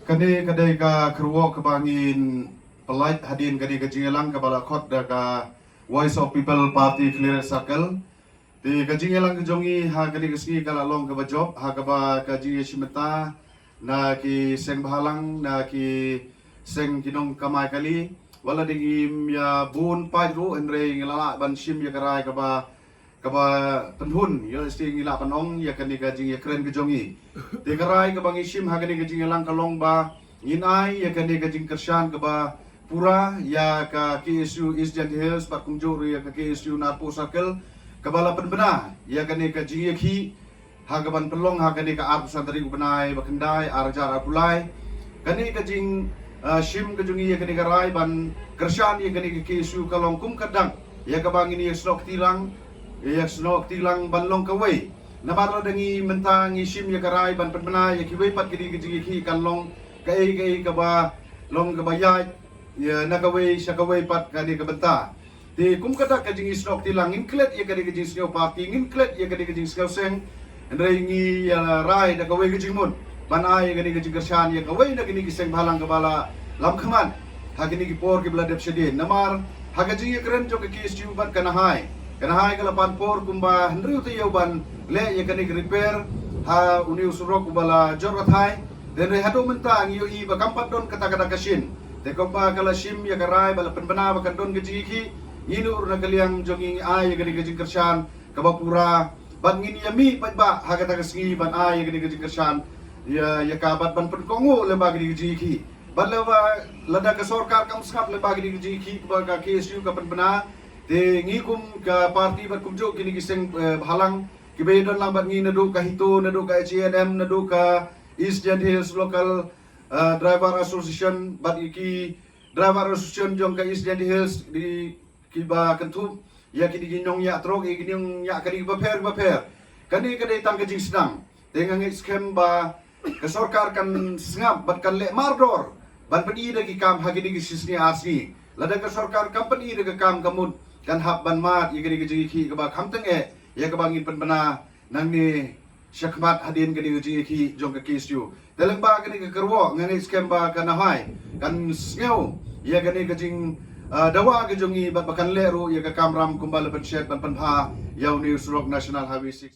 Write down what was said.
Kani kadai ka keruak kebangin pelait hadin kani kejingelang ke balakot da ka Voice of People Party Clear Circle. Di kejingelang kejongi ha kani keski kalalong ke bajob ha kaba kaji simeta na ki seng bahalang na ki seng kinong kamai kali wala dingim ya bun pajruendre ngilala ban sim ya karai kaba penhun ya isti ngila panong ya kani kajing ya keren kejongi te karai ka bangi sim ha kani kajing elang kalong ba nginai ya kani kajing kersan kaba pura ya ka KSU East Jan Hills pat kungjur ya ka KSU Narpo Circle kabala penbena ya kani kajing ya ki ha kaban pelong ha kani ka ap santri benai bakendai arjar apulai kani kajing sim kejongi ya kani karai ban kersan ya kani KSU kalong kum kadang ya ka bangi ni slok tilang ya senok tilang banlong kawai nabara dengi mentang isim ya karai ban penbena ya kiwai pat kidi kiji kanlong kai kaba long kabayai ya nakawai sakawai pat kadi kabenta di kum kata kajing senok tilang inklet ya kadi kiji snow party inklet ya kadi kiji snow seng ndrengi ya rai nakawai kiji mun ban ai kadi kiji kersan ya kawai nakini kiseng balang kabala lam khaman hakini ki por ki bladep sedin namar hagaji ya keren jo ke KSU bat kanahai Kanahai kalapan por kumba hendriu tu ban le ya kani repair ha uni usurok ubala jorwathai den re hadu mentang yu I bakampat don kata kasin te komba kala sim ya karai bala penbena bakan don gejiki inu urna kaliang jonging ai ya kani gejing kersan kabapura ban ngin yami ba ha kata kasingi ban ai ya kani gejing kersan ya kabat ban penkongu le bagi gejiki ban lewa lada ka sorkar kam skap le bagi gejiki ba ka KSU ka penbena te ngikum ka party bat kumjo kini kiseng halang kibedon lang bat ngi nadu ka hito nadu ka HNM nadu ka East Jan Hills Local Driver Association bat iki Driver Association jong ka East Jan Hills di kiba kentum ya kini ginyong ya trok kini yung ya kani baper kani kadai tang kajing senang te ngangi scam ba ka sorkar kan sngap bat kan le mardor ban pedi da ki kam hagini ki sisni asni lada ka sorkar company da ka kam kamut kan hab ban mat ya gadi gadi ki kaba kamteng ya kaba ngin penbena nang ni syakmat hadin gadi gadi ki jong ka KSU dalam ba gadi ka kerwo ngani scam ba kana hai kan sneu ya gadi gajing dawa gajongi bat bakan leru ya ka kamram kumbal ban shed ban panha ya uni surok national highway 6